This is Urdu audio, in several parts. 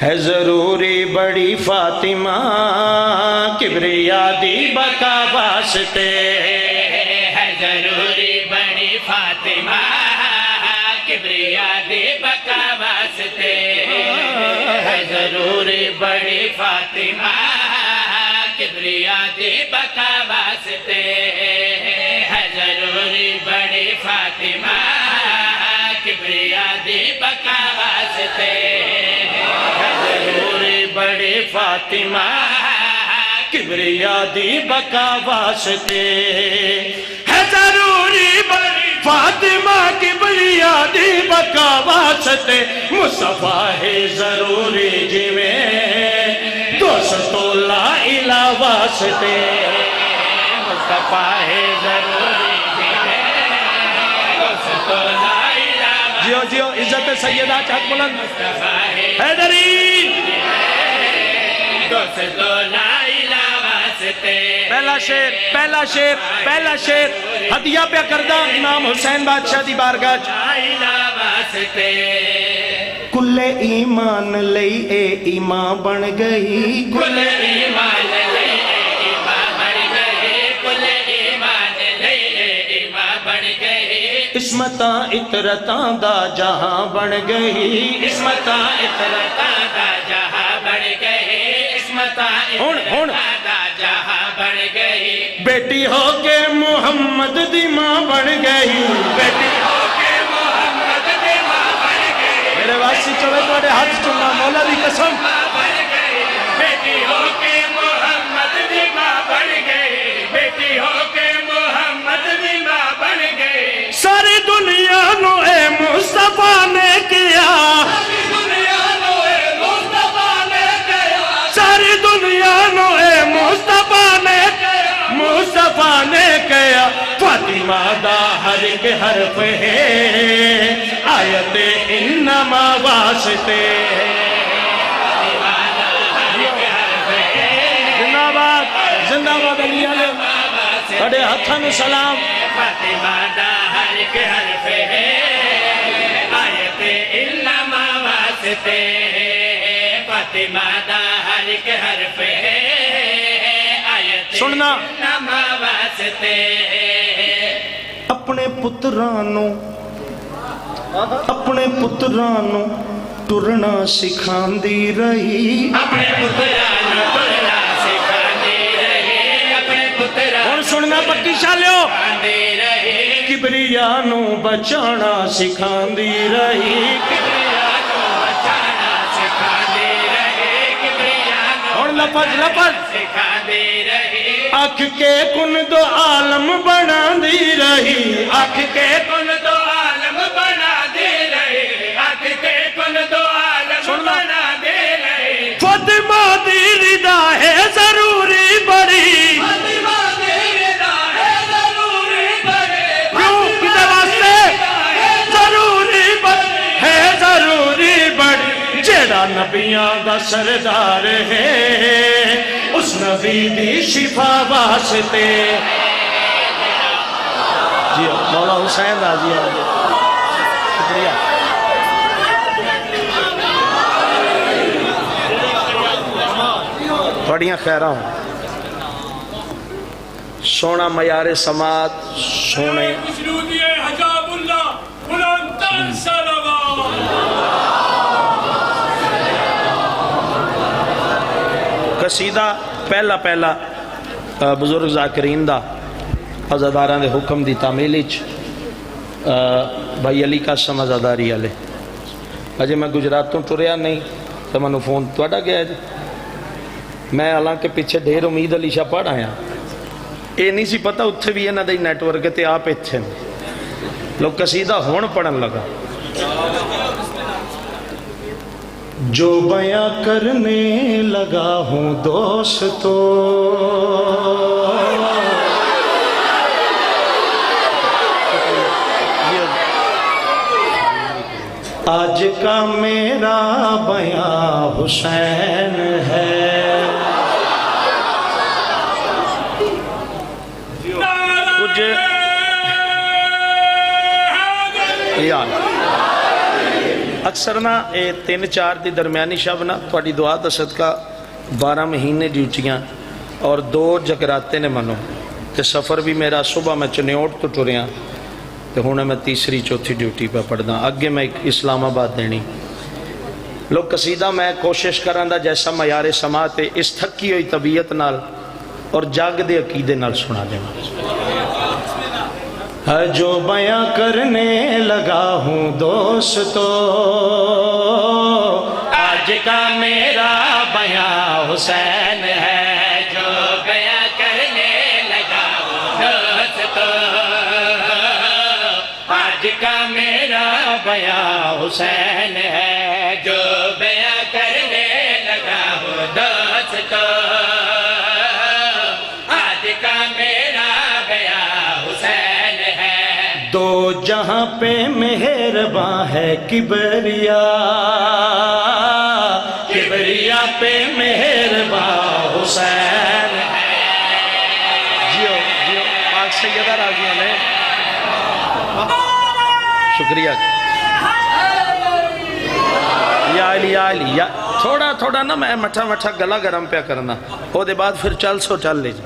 ہے ضروری بڑی فاطمہ کبریا دی بقا واسطے، ہے ضروری بڑی فاطمہ کبریا دی بقا واسطے، ہے ضروری بڑی فاطمہ کبریا دی بقا واسطے، ہے ضروری بڑی فاطمہ کبریا دی بقا واسطے، ہے ضروری بڑی فاطمہ کبریا دی بقا واسطے، ہے ضروری بڑی فاطمہ کبریا دی بقا واسطے، مصطفیٰ ہے ضروری جی میں دوست لا الہ واسطے، مصطفیٰ ہے ضروری جی میں دوست لا الہ واسطے، جیو جیو عزت سیدہ چاک بلند حیدری دوست لا الہ واسطے، پہلا شیر پہلا شیر پہلا شیر ہدیہ پہ کردہ امام حسین بادشاہ دی بارگاہ لا الہ واسطے، کل ایمان لئی اے ایمان بن گئی، کل ایمان لئی ایمان بن گئی، کل ایمان لئی ایمان بن گئی، عصمتاں اطرتاں دا جہاں بن گئی، عصمتاں اطرتاں دا جہاں بن گئی، عصمتاں اطرتاں دا جہاں بن گئی، بیٹی ہو کے محمد دی ماں بن گئی، بیٹی ہو کے محمد دی ماں بن گئی، میرے واسی چوے توڑے ہاتھ چننا مولا دی قسم، ماں بن گئی، بیٹی ہو کے محمد دی ماں بن گئی، بیٹی ہو کے محمد دی ماں بن گئی، ساری دنیا نو اے مصطفیٰ نے کیا، ساری دنیا نو اے مصطفیٰ نے کیا، فاطمہ دا ہر ایک حرف ہے آیت انما واسطے، زندہ باد زندہ باد علی علیہ بڑے ہتھن سلام، فاطمہ دا ہر ایک حرف ہے آیت انما واسطے، فاطمہ دا ہر ایک حرف ہے آیت سننا انما واسطے، اپنے پترانوں ٹرنا سکھاندی رہی، اپنے پترانوں ٹرنا سکھاندی رہی، اپنے پترانوں اور سننا پکی شالیو سکھاندی رہی، کبریا نو بچانا سکھاندی رہی، کبریا کو بچانا سکھاندی رہی، کبریا کو اور لفظ سکھاندی رہی، آنکھ کے کن دو عالم بنا دی رہی، آنکھ کے کن دو عالم بنا دے رہے، آنکھ کے کن دو عالم بنا دے رہے، فاطمہ دی رضا ہے ضروری بڑی، فاطمہ دی رضا ہے ضروری بڑی، کیوں کدے واسطے ہے ضروری بڑی، جیڑا نبیاں دا سردار ہے اس نبی دی شفا واسطے، جی مولا حسین راضی آگے شکریہ، بڑیاں خیراں سونا معیار سماعت سونے مشروطی حجاب اللہ بلند سلام، قصیدہ پہلا بزرگ ذاکرین دا عزاداراں دے حکم دی تعمیل اچ بھائی علی قاسم عزاداری والے، اجے میں گجرات تو ٹریا نہیں تو میں فون توڑا گیا جی، میں حالانکہ پیچھے ڈھیر امید علی شاہ پڑھ آیا، اے نہیں سی پتہ اتھے بھی انہاں دے نیٹ ورک تے آپ اتھے لوگ قصیدہ ہون پڑھن لگا، جو بیاں کرنے لگا ہوں دوستو آج کا میرا بیاں حسین ہے، کچھ یاد اکثر نا یہ 3-4 دی درمیانی شب نا تھوڑی دعا دا صدقہ 12 مہینے ڈیوٹیاں اور 2 جگراتے نے منو تے سفر بھی میرا صبح میں چنیوٹ تو ٹریاں تے ہونے میں 3-4 ڈیوٹی پہ پڑھدا اگے میں اسلام آباد دینی لوگ قصیدہ میں کوشش کرن دا جیسا معیار سماعت اس تھکی ہوئی طبیعت نال اور جاگ دے عقیدے نال سنا دیں جو بیاں کرنے لگا ہوں دوستو آج کا میرا بیاں حسین ہے جو بیاں کرنے لگا ہوں دوستو آج کا میرا بیاں حسین ہے جو بیاں کرنے لگا ہوں دوستو آج کا میرا بیاں حسین ہے دو جہاں پہ مہرباں ہے کبریا کبریا پہ مہرباں حسین ہے جیو جیو پاک سیدہ راضیہ نے شکریہ یا علی یا تھوڑا نا میں مٹھا گلا گرم پیا کرنا وہ دے بعد پھر چل لے جا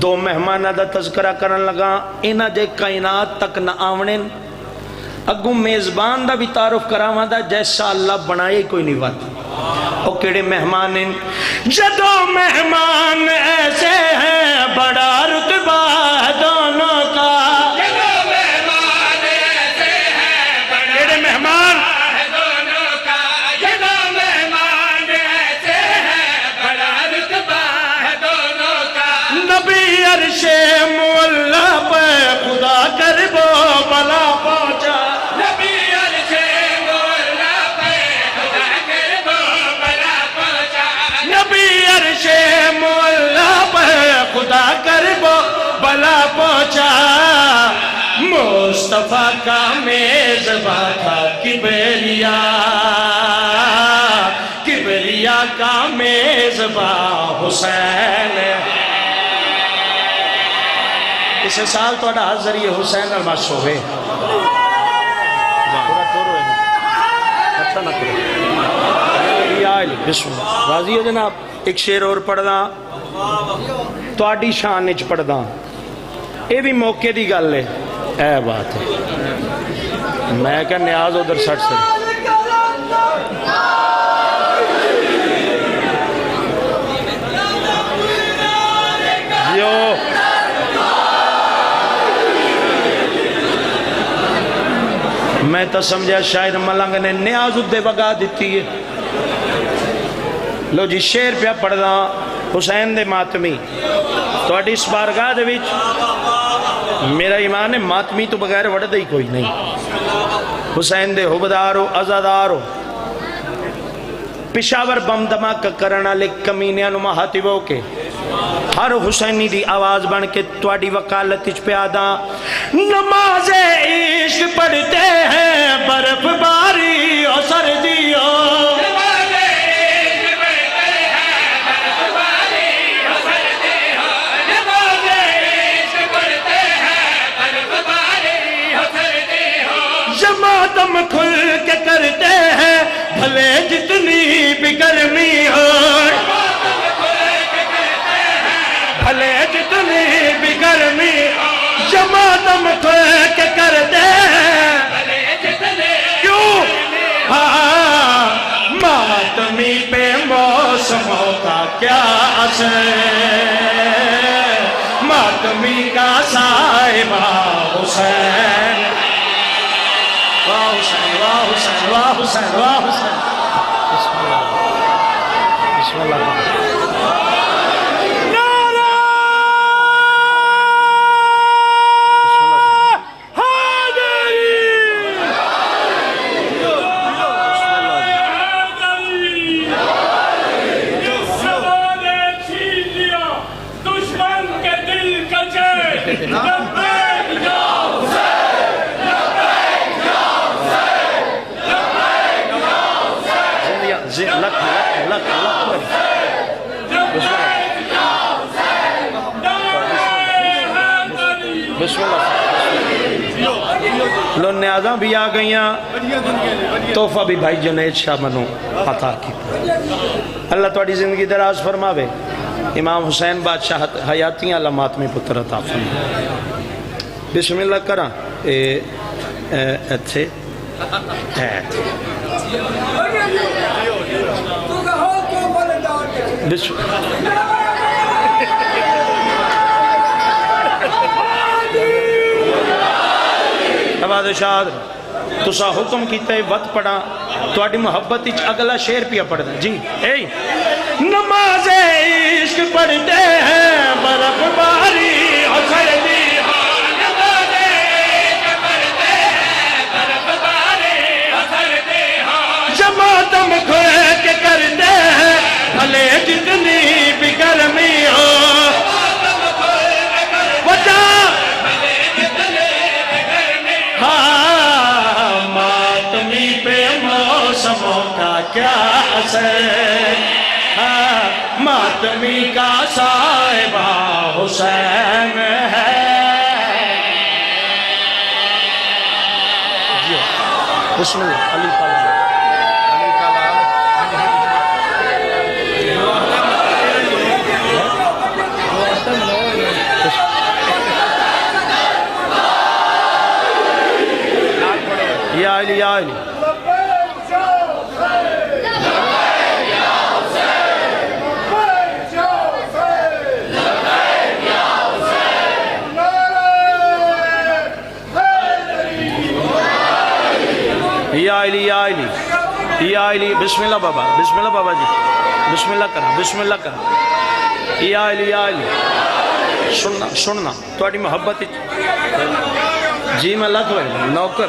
2 مہمانہ دا تذکرہ کرن لگا انہ جے کائنات تک نہ آونن اگوں میزبان دا بھی تعارف کراواں دا جیسا اللہ بنائے کوئی نہیں بات او کیڑے مہمان جدو مہمان ایسے ہیں بڑا رتبہ ہے دونوں کا عرش مولا پہ خدا کربو بلا پہنچا نبی عرش مولا پہ خدا کربو بلا پہنچا نبی عرش مولا پہ خدا کربو بلا پہنچا مصطفیٰ کا میزباں تھا کبریا کا میزباں حسین اس سال تو اڈا ذریعے حسین الماس ہوئے اچھا نہ کرو بسم اللہ راضی ہو جناب ایک شعر اور پڑھنا تو آڈی شان اچ پڑھنا یہ بھی موقع دی گل ہے اے بات ہے میں کہا نیاز ادھر سٹ سے جیو میں تو سمجھا شاعر ملنگ نے نیاز دے وگا دیتی ہے لو جی شعر پہ پڑھنا حسین دے ماتمی تو اڈی اس بارگاہ دے وچ میرا ایمان ہے ماتمی تو بغیر وڑدہ ہی کوئی نہیں حسین دے حبدارو ازادارو پشاور بم دماغ کرنا لے کمینیاں نما ہاتھیووں کے ہر حسینی دی آواز بن کے تواڈی وکالت اچ پیادا نماز عشق پڑھتے ہیں برف باری اور سردی ہو دم کھل کے کرتے ہیں بھلے جتنی بھی گرمی ہو بھلے جتنی بھی گرمی جمع دم کھل کے کرتے ہیں کیوں ماتمی پہ موسموں کا کیا اثر ماتمی کا صاحبہ حسین واہ حسین واہ حسین واہ حسین واہ حسین بسم اللہ بسم اللہ بسم اللہ لو نیازاں بھی آ گئیاں تحفہ بھی بھائی جنید شاہ منو عطا کی اللہ تواڈی زندگی دراز فرماوے امام حسین بادشاہ حیاتیاں علامات میں پتر عطا فرماوے بسم اللہ کرا اتھے بسم نواز شاد تسا حکم کیتا ہے وقت پڑھا تواڈی محبت وچ اگلا شعر پیا پڑھدا جی اے نماز عشق پڑھتے ہیں برف باری اور سردی ہو نماز عشق پڑھتے ہیں برف باری اور سردی ہو جماعتم کھوئے کے کرتے ہیں بھلے جتنی بھی گرمی ہو وجہ ماتمی پہ موسموں کا کیا اثر ماتمی کا صاحبہ حسین ہے بسم اللہ علی یا علی یا علی یا علی یا علی یا علی بسم اللہ بابا جی بسم اللہ کرنا یا علی سننا تواڈی محبت جی میں لکھ ہوئے نوکر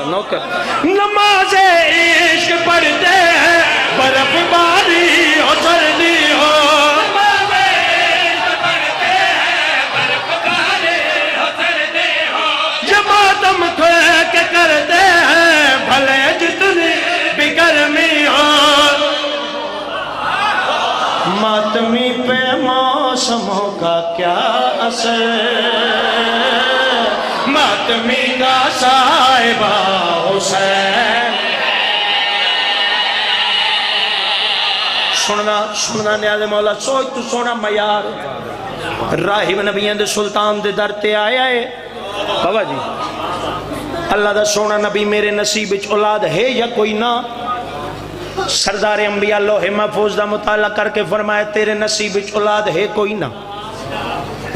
نماز عشق پڑھتے ہیں برف باری ہو سردی ہو نماز عشق پڑھتے ہیں برف باری ہو سردی ہو جماعتم کھوئے کے کرتے ہیں بھلے جتنی بھی گرمی ہو ماتمی پہ موسموں کا کیا اثر ماتمی کا صاحبہ حسین سننا نیاز مولا سوچ تو سونا میار راہب نبیان دے سلطان دے در تے آیا ہے بابا جی اللہ دا سونا نبی میرے نصیب اچ اولاد ہے یا کوئی نہ سردار انبیاء لوح محفوظ دا مطالعہ کر کے فرمائے تیرے نصیب اچ اولاد ہے کوئی نہ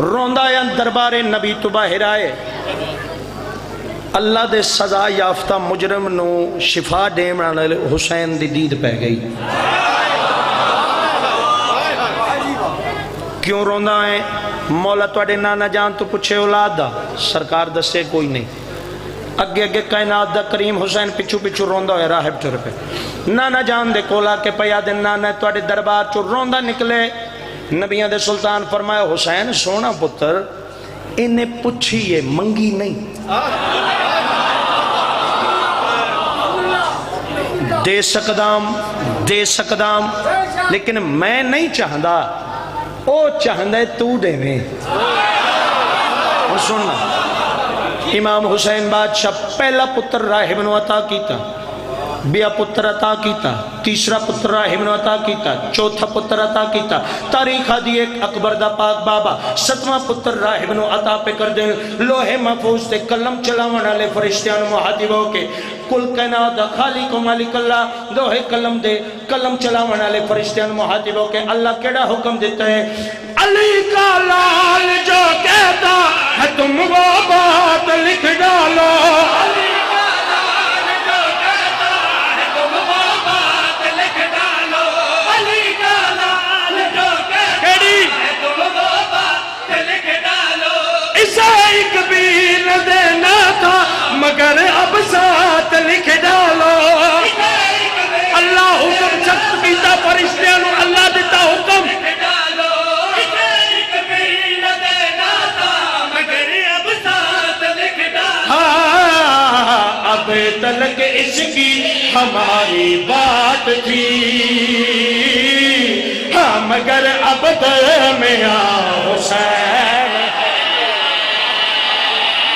روندہ یا دربار نبی تو باہر آئے اللہ دے سزا یافتہ مجرم نو شفا دیمنا لے حسین دی دید پہ گئی کیوں روندہ ہے مولا توڑے نانا جان تو پوچھے اولاد دا سرکار دسے کوئی نہیں اگے کائنات دا کریم حسین پچھو روندہ ہوئے راہب ٹر پہ نانا جان دے کولا کے پیا دے نانا توڑے دربار چو روندہ نکلے نبیان دے سلطان فرمایا حسین سونا پتر انہیں پوچھئے منگی نہیں دے سکدام لیکن میں نہیں چاہندہ او چاہندہ تو دے میں سننا امام حسین بادشاہ پہلا پتر راہب نو عطا کیتا بیا پتر عطا کیتا تیسرا پتر راہب نو عطا کیتا چوتھا پتر عطا کیتا تاریخ دی ایک اکبر دا پاک بابا ستواں پتر راہب نو عطا پہ کر دیں لوح محفوظ تے قلم چلاون والے فرشتیاں محادبوں کے کل کائنات دا خالق و مالک اللہ لوح قلم دے قلم چلاون والے فرشتیاں محادبوں کے اللہ کیڑا حکم دیتا ہے علی کا لال جو کہتا ہے تم وہ بات لکھ ڈالو علی کا لال جو کہتا ہے تم وہ بات لکھ ڈالو علی کا لال جو کہتا ہے تم وہ بات لکھ ڈالو اسے ایک بھی نہ دینا تھا مگر اب ساتھ لکھ ڈالو اللہ حکم سخت کیتا فرشتیاں نو اللہ دیتا حکم اب تلک اس کی ہماری بات تھی ہاں مگر اب درمیاں حسین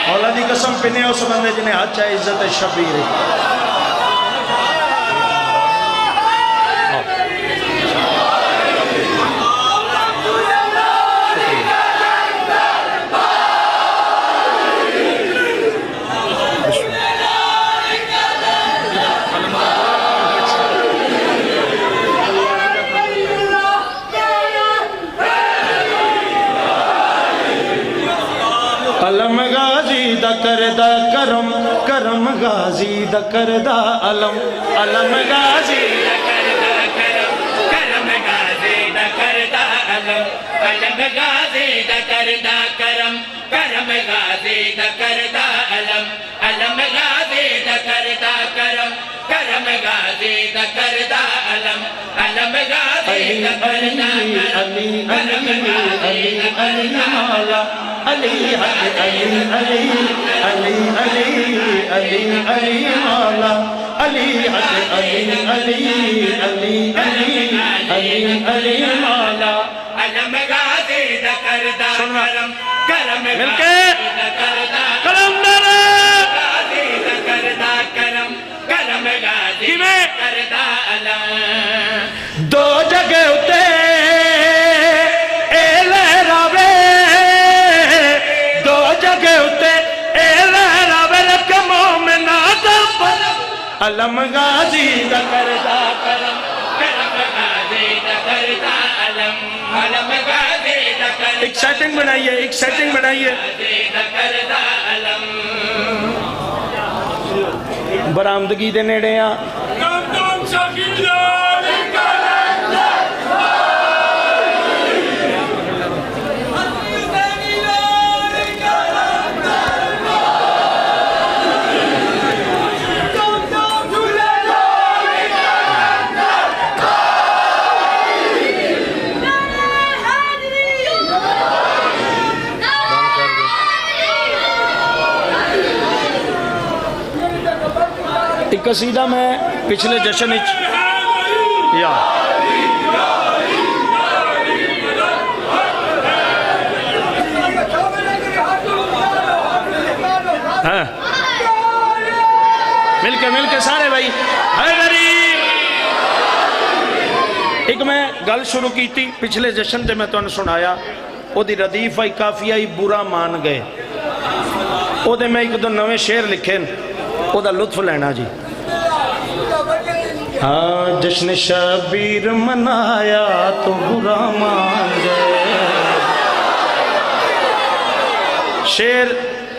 مولا دی قسم پینے اس بندے جنہیں ہاتھ چاہے عزت شبیر علم غازی دا کردہ کرم کرم غازی دا کردہ علم علم غازی دا کردہ کرم کرم غازی دا کردہ علم علم غازی دا کردہ کرم کرم غازی دا کردہ علم علم غازی دا کردہ کرم کرم غازی دا کردہ علم علم غازی دا کردہ کرم کرم غازی دا کردہ علم علی حق علی علی علی علی علی علی مولا علی حق علی علی علی علی علی علی مولا علم غازی دا کردہ کرم کرم غازی دا کردہ کرم غازی دا کردہ کرم کرم غازی دا کردہ علم دو جگہ ہوتے علم غازی دا کردہ کرم کرم غازی دا کردہ علم علم غازی دا کردہ ایک سیٹنگ بنائیے ایک سیٹنگ بنائیے غازی دا کردہ علم برآمدگی دے نیڑے ہیں کندم شکیلہ ایک قصیدہ میں پچھلے جشن یا مل کے سارے بھائی ایک میں گل شروع کی تھی پچھلے جشن تے میں تو نے سنایا او دی ردیف آئی کافی آئی برا مان گئے او دے میں ایک دو نوے شعر لکھیں او دا لطف لینا جی ہاں جشن شبیر منایا تو برا مان گئے شعر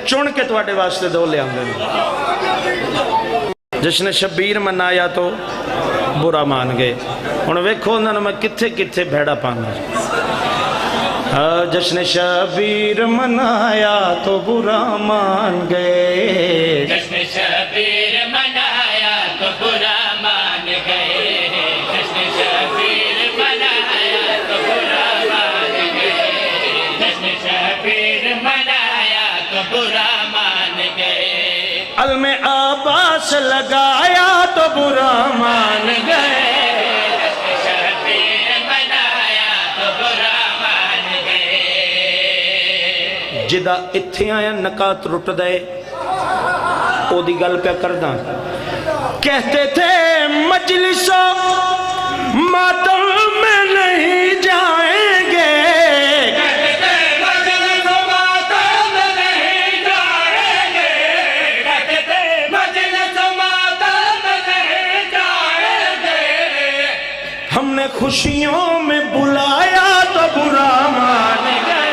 چن کے تواڈے واسطے دو لے آنگے جشن شبیر منایا تو برا مان گئے انہوں ویکھو انہوں نے میں کتھے کتھے بھیڑا پانا جشن شبیر منایا تو برا مان گئے جشن شبیر منایا تو برا مان گئے جشن شبیر منایا تو برا مان گئے جشن شبیر منایا تو برا مان گئے علم عباس لگایا تو برا مان گئے جدہ اتھے آیا نکات رٹ دے او دی گل پہ کردہ کہتے تھے مجلسوں ماتم میں نہیں جائیں گے کہتے تھے مجلسوں ماتم میں نہیں جائیں گے کہتے تھے مجلسوں ماتم میں نہیں جائیں گے ہم نے خوشیوں میں بلایا تو برا مان گئے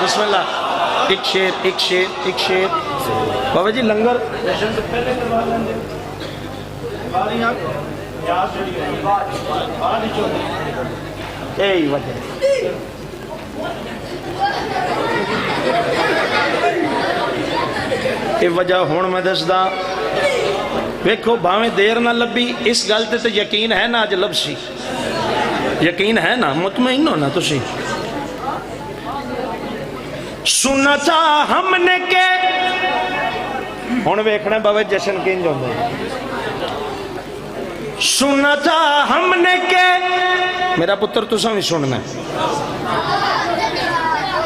بسم اللہ ایک شیر ایک شیر ایک شیر بابا جی لنگر اے وجہ اے وجہ ہون میں دسدا ویکھو بھاویں دیر نہ لبی اس گل تے یقین ہے نا اج لبسی یقین ہے نا مطمئن ہو نا تسی سنا تھا ہم نے کہ ہن ویکھنا بابا جشن کینج ہوندا سنا تھا ہم نے کہ میرا پتر تساں بھی سننا